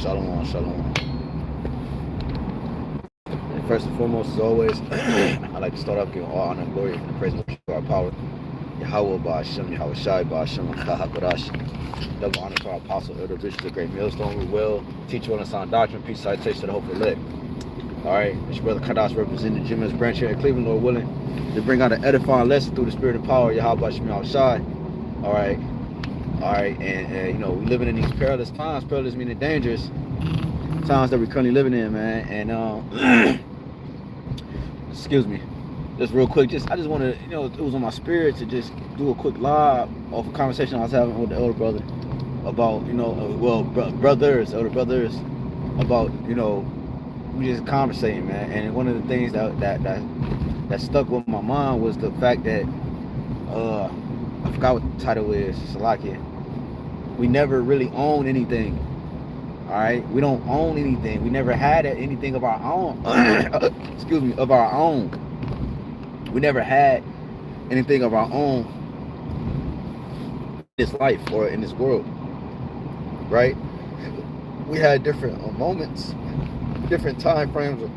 Shalom, shalom. And first and foremost, as always, I like to start off giving all honor and glory and praise and worship to our power. YAHAWAH, BAHASHAM, YAHAWASHI, BAHASHAM, HAQADASH. Double honor to our apostle, elder bishop, the great millstone, we will teach you on the sound doctrine, peace, citation to the hope for elect. Alright, it's your brother Kadash representing the Jimmy's branch here in Cleveland, Lord willing, to bring out an edifying lesson through the spirit and power of YAHWAH. Alright, and you know, we living in these perilous times, perilous meaning dangerous times that we're currently living in, man. And excuse me, just real quick, I just wanted, you know, it was on my spirit to just do a quick live off a conversation I was having with the elder brother about, you know, elder brothers, about, you know, we just conversating, man. And one of the things that stuck with my mind was the fact that I forgot what the title is, Salakia. We never really own anything. Alright? We don't own anything. We never had anything of our own. Excuse me, of our own. We never had anything of our own in this life or in this world. Right? We had different moments, different time frames of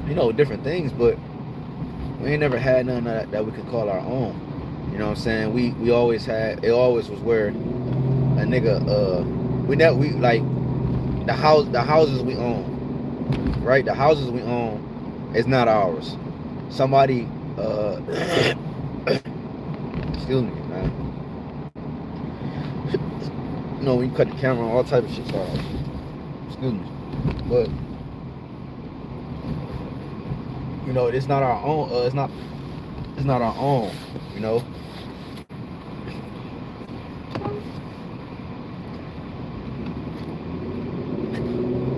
you know, different things, but we ain't never had none that we could call our own. You know what I'm saying? We always had, it always was where a nigga we like the houses we own, right? The houses we own is not ours. Somebody excuse me, man. You know, when you cut the camera on, all type of shit's hard. Excuse me. But you know, it's not our own, it's not our own, you know.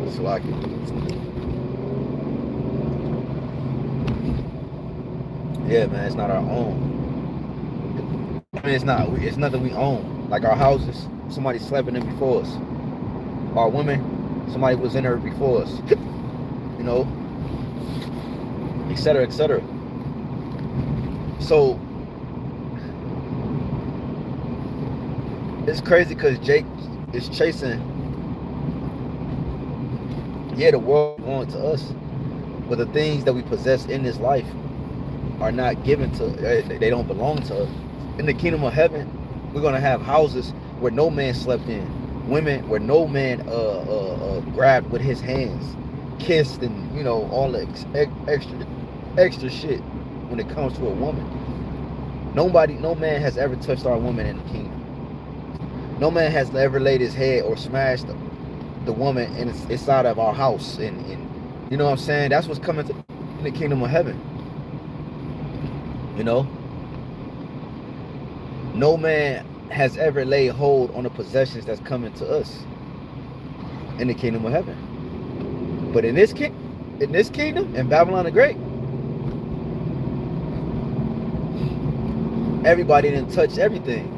It's like it. Yeah, man, it's not our own. I mean, it's nothing we own. Like our houses, somebody slept in them before us. Our women, somebody was in there before us. You know, etc., etc. So it's crazy because Jake is chasing, the world belongs to us, but the things that we possess in this life are not given to, they don't belong to us. In the kingdom of heaven, we're gonna have houses where no man slept in, women where no man grabbed with his hands, kissed, and you know, all the extra shit when it comes to a woman. No man has ever touched our woman in the kingdom. No man has ever laid his head or smashed the woman inside of our house, and you know what I'm saying? That's what's coming to in the kingdom of heaven. You know, no man has ever laid hold on the possessions that's coming to us in the kingdom of heaven. But in this kingdom, in Babylon the Great, everybody didn't touch everything.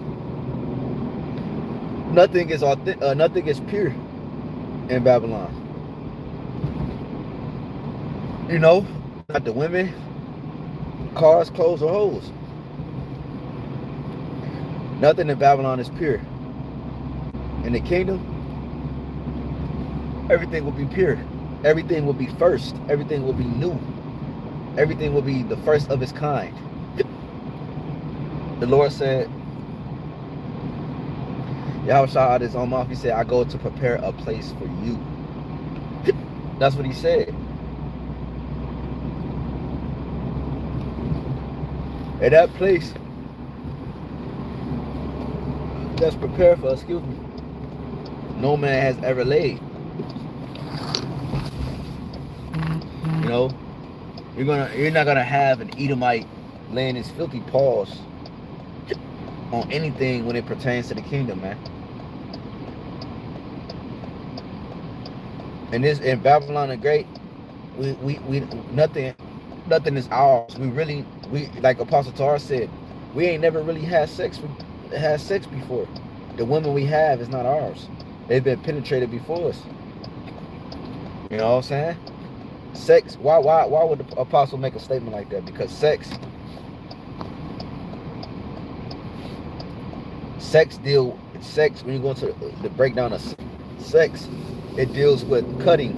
Nothing is authentic, nothing is pure in Babylon. You know, not the women, cars, clothes, or hoes. Nothing in Babylon is pure. In the kingdom, everything will be pure. Everything will be first. Everything will be new. Everything will be the first of its kind. The Lord said, Yahawashi out his own mouth, he said, I go to prepare a place for you. That's what he said. And that place that's prepared for us, excuse me, no man has ever laid. You know, you're not gonna have an Edomite laying his filthy paws on anything when it pertains to the kingdom, man. And in Babylon the Great, we nothing is ours. We like Apostle Tar said, we ain't never really had sex before. The women we have is not ours. They've been penetrated before us. You know what I'm saying? Sex, why would the apostle make a statement like that? Because sex Sex, when you go into the breakdown of sex, it deals with cutting.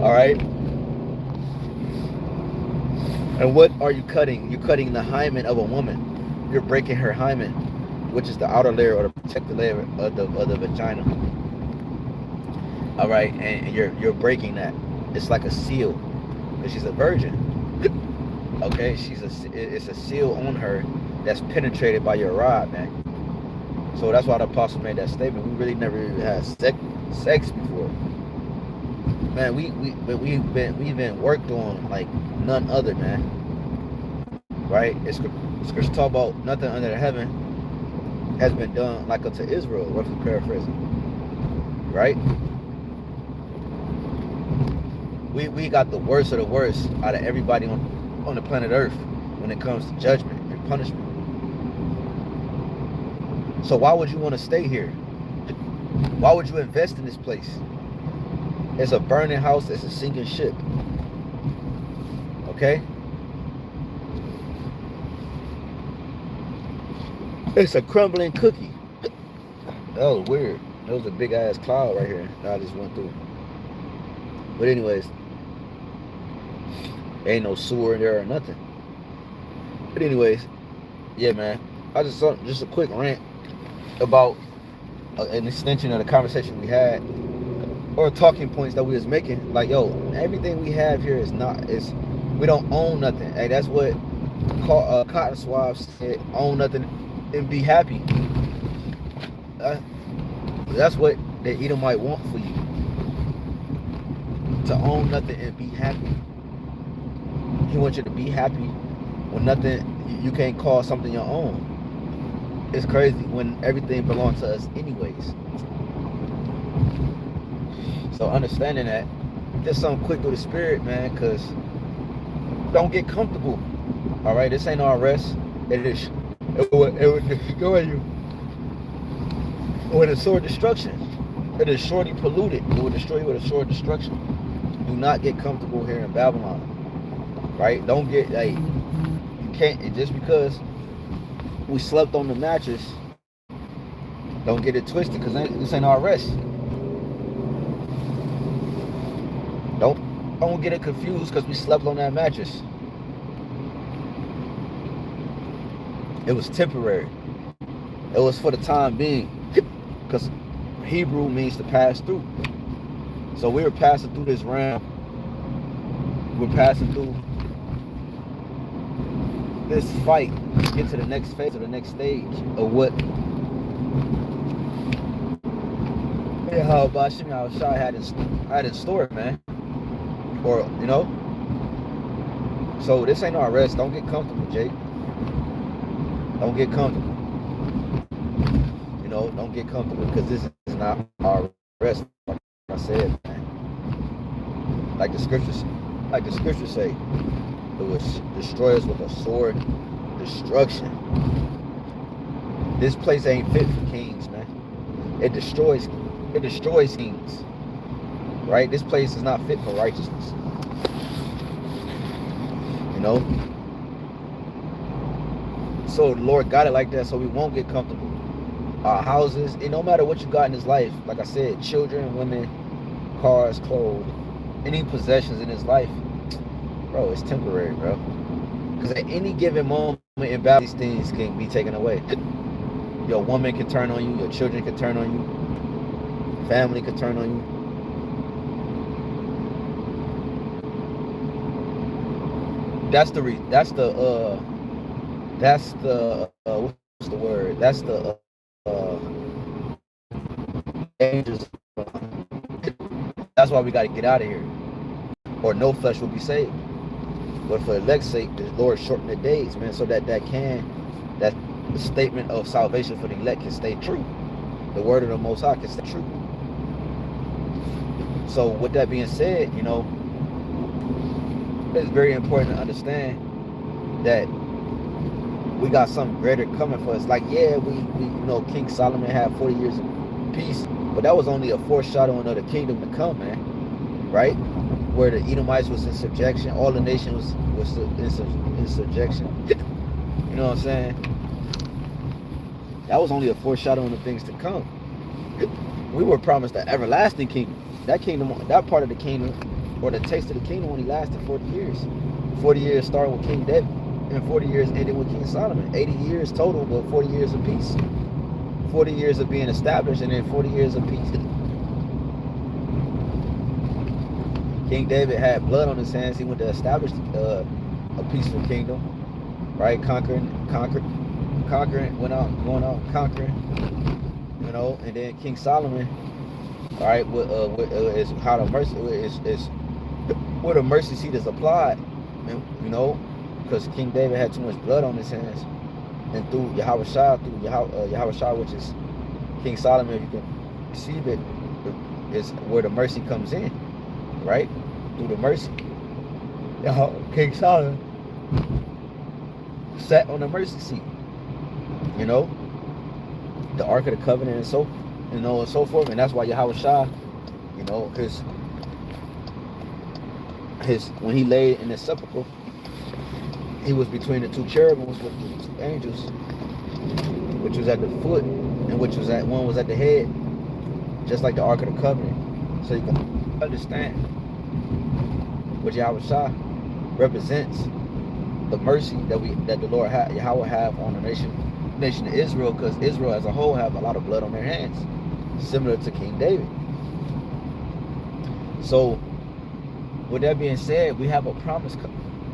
All right. And what are you cutting? You're cutting the hymen of a woman. You're breaking her hymen, which is the outer layer or the protective layer of the vagina. All right, and you're breaking that. It's like a seal, because she's a virgin. Okay, it's a seal on her that's penetrated by your rod, man. So that's why the apostle made that statement. We really never even had sex before, man. We've been worked on like none other, man. Right? It's scripture talk about nothing under the heaven has been done like unto Israel, roughly paraphrasing. Right? We got the worst of the worst out of everybody on the planet Earth when it comes to judgment and punishment. So why would you want to stay here? Why would you invest in this place? It's a burning house. It's a sinking ship. Okay? It's a crumbling cookie. That was weird. That was a big ass cloud right here that I just went through. But anyways, ain't no sewer in there or nothing. But anyways, yeah, man. I just a quick rant about an extension of the conversation we had, or talking points that we was making. Like, yo, everything we have here we don't own nothing. Hey, that's what Cotton Swab said. Own nothing and be happy. That's what the Edomite want for you. To own nothing and be happy. He wants you to be happy when nothing, you can't call something your own. It's crazy when everything belongs to us anyways. So understanding that, just something quick through the spirit, man, because don't get comfortable. All right, this ain't no arrest. It would destroy you with a sword destruction. It is surely polluted. It will destroy you with a sword destruction. Do not get comfortable here in Babylon. Right? Don't get, like, you can't, just because we slept on the mattress, don't get it twisted, because this ain't our rest. Don't get it confused because we slept on that mattress. It was temporary. It was for the time being, because Hebrew means to pass through. So we were passing through this realm. We're passing through this fight to get to the next phase, or the next stage of what YAHAWASHI had in store, man. Or, you know. So this ain't no rest. Don't get comfortable, Jake. Don't get comfortable. You know, don't get comfortable, because this is not our rest. Like I said, man. Like the scriptures say, it will destroy us with a sword destruction. This place ain't fit for kings, man. It destroys kings. Right? This place is not fit for righteousness. You know? So the Lord got it like that so we won't get comfortable. Our houses, and no matter what you got in this life, like I said, children, women, cars, clothes, any possessions in this life, bro, it's temporary, bro. Because at any given moment in battle, these things can be taken away. Your woman can turn on you, your children can turn on you, family can turn on you. That's the what's the word? That's the angels. That's why we got to get out of here, or no flesh will be saved. But for elect's sake, the Lord shortened the days, man, so that the statement of salvation for the elect can stay true. The word of the Most High can stay true. So with that being said, you know, it's very important to understand that we got something greater coming for us. Like, yeah, we you know, King Solomon had 40 years of peace, but that was only a foreshadowing of the kingdom to come, man. Right? Where the Edomites was in subjection, all the nation was in subjection. You know what I'm saying? That was only a foreshadowing of things to come. We were promised an everlasting kingdom. That kingdom, that part of the kingdom, or the taste of the kingdom, only lasted 40 years. 40 years starting with King David, and 40 years ending with King Solomon. 80 years total, but 40 years of peace. 40 years of being established, and then 40 years of peace. King David had blood on his hands. He went to establish a peaceful kingdom, right? Conquering, went out, going out, conquering, you know. And then King Solomon, all right, is how the mercy is where the mercy seat is applied, and, you know, because King David had too much blood on his hands, and through YAHAWASHI, YAHAWASHI, which is King Solomon, if you can receive it, is where the mercy comes in, right? Through the mercy. King Solomon sat on the mercy seat, you know, the Ark of the Covenant and so, you know, and so forth. And that's why YAHAWASHI, you know, his when he laid in the sepulchre, he was between the two cherubims with the two angels, which was at the foot and which was at one was at the head, just like the Ark of the Covenant. So you can understand what YAHAWASHI represents, the mercy that the Lord Yahweh have on the nation of Israel, because Israel as a whole have a lot of blood on their hands, similar to King David. So with that being said, we have a promise.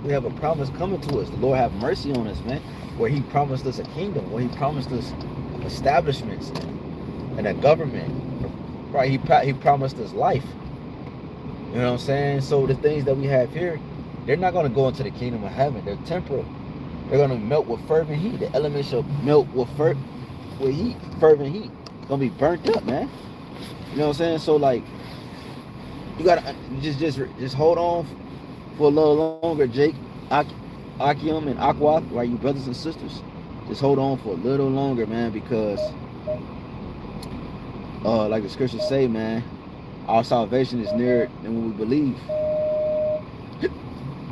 We have a promise coming to us. The Lord have mercy on us, man. Where He promised us a kingdom, where He promised us establishments and a government, right? He promised us life. You know what I'm saying? So the things that we have here, they're not going to go into the kingdom of heaven. They're temporal. They're going to melt with fervent heat. The elements shall melt with fervent heat. Going to be burnt up, man. You know what I'm saying? So like, you gotta just hold on for a little longer, Jake, Akim, and Aqua, right? You brothers and sisters, just hold on for a little longer, man, because like the scriptures say, man, our salvation is nearer than what we believe,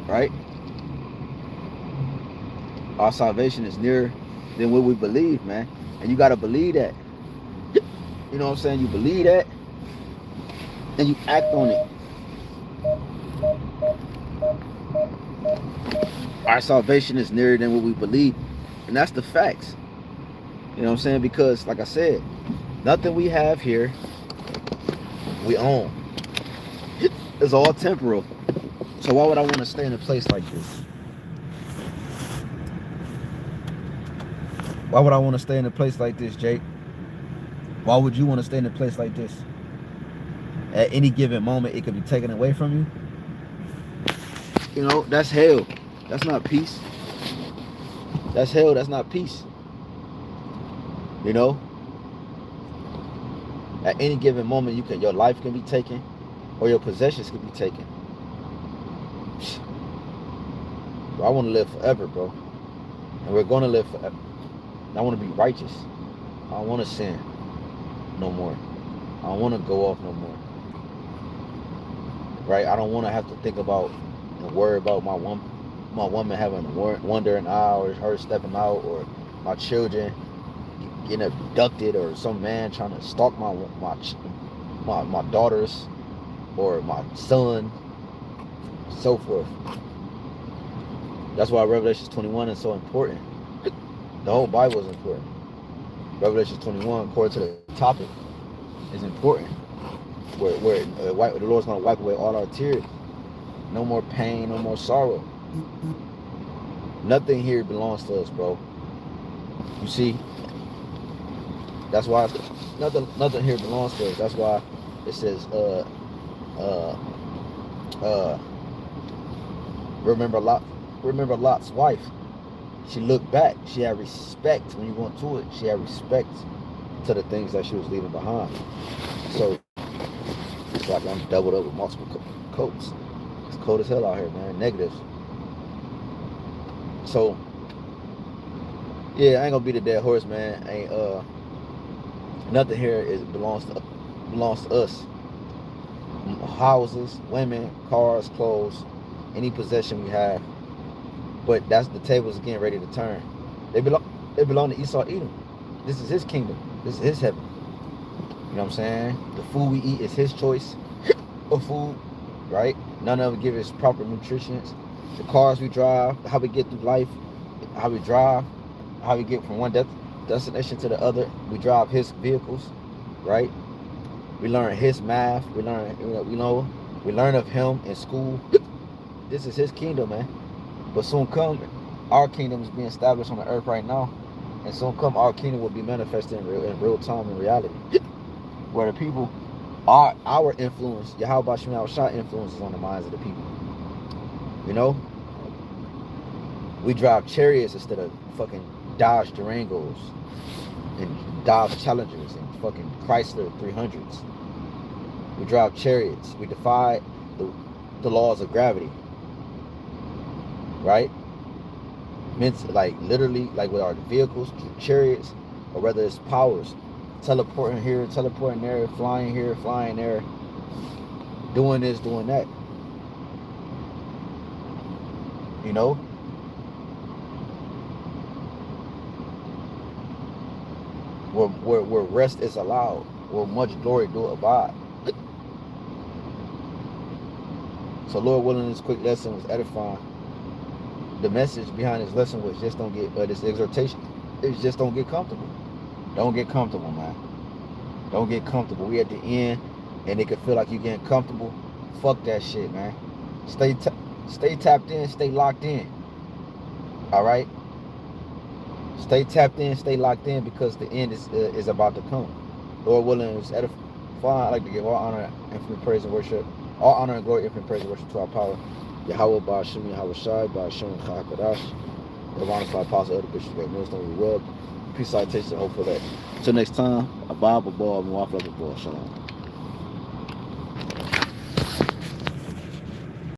right? Our salvation is nearer than what we believe, man, and you gotta believe that. You know what I'm saying? You believe that, and you act on it. Our salvation is nearer than what we believe, and that's the facts. You know what I'm saying? Because, like I said, nothing we have here we own. It's all temporal. So why would I want to stay in a place like this? Why would I want to stay in a place like this, Jake? Why would you want to stay in a place like this? At any given moment, it could be taken away from you. You know, that's hell. That's not peace. That's hell. That's not peace. You know, at any given moment, your life can be taken, or your possessions can be taken. Bro, I want to live forever, bro, and we're going to live forever. I want to be righteous. I don't want to sin no more. I don't want to go off no more. Right? I don't want to have to think about and worry about my woman having a wandering eye, or her stepping out, or my children getting abducted, or some man trying to stalk my daughters or my son, so forth. That's why Revelation 21 is so important. The whole Bible is important. Revelation 21, according to the topic, is important. Where the Lord's going to wipe away all our tears. No more pain, no more sorrow. Nothing here belongs to us, bro. You see? That's why nothing here belongs to us. That's why it says, remember Lot's wife. She looked back. She had respect. When you go into it, she had respect to the things that she was leaving behind. So it's like I'm doubled up with multiple coats. It's cold as hell out here, man. Negatives. So yeah, I ain't gonna be the dead horse, man. Nothing here belongs to us. Houses, women, cars, clothes, any possession we have. But that's the tables getting ready to turn. They belong to Esau, Edom. This is his kingdom. This is his heaven. You know what I'm saying? The food we eat is his choice of food, right? None of it give us proper nutrition. The cars we drive, how we get through life, how we drive, how we get from one destination to the other. We drive his vehicles, right? We learn his math. We learn, we learn of him in school. This is his kingdom, man. But soon come, our kingdom is being established on the earth right now, and soon come our kingdom will be manifested in real time, in reality, where the people, our influence, YAHAWASHI influence is on the minds of the people. You know, we drive chariots instead of fucking Dodge Durangos and Dodge Challengers and fucking Chrysler 300s. We drive chariots. We defy the laws of gravity, right? Like literally, like with our vehicles, chariots, or whether it's powers, teleporting here, teleporting there, flying here, flying there, doing this, doing that. You know, where rest is allowed, where much glory do abide. So Lord willing, this quick lesson was edifying. The message behind this lesson was just don't get, this exhortation is just don't get comfortable. Don't get comfortable, man. Don't get comfortable. We at the end, and it could feel like you're getting comfortable. Fuck that shit, man. Stay tapped in, stay locked in. All right? Stay tapped in, stay locked in, because the end is about to come. Lord willing, it's edifying. I'd like to give all honor, infinite praise and worship. All honor and glory, infinite praise and worship to our power. Yahawah, BAHASHAM, YAHAWASHI, BAHASHAM, HAQADASH. The wonderful apostle, elder bishop, great millstone, we will. Peace, citation, hope for that. Until next time, Abba, Ball, and Wafla, Ball. Shalom.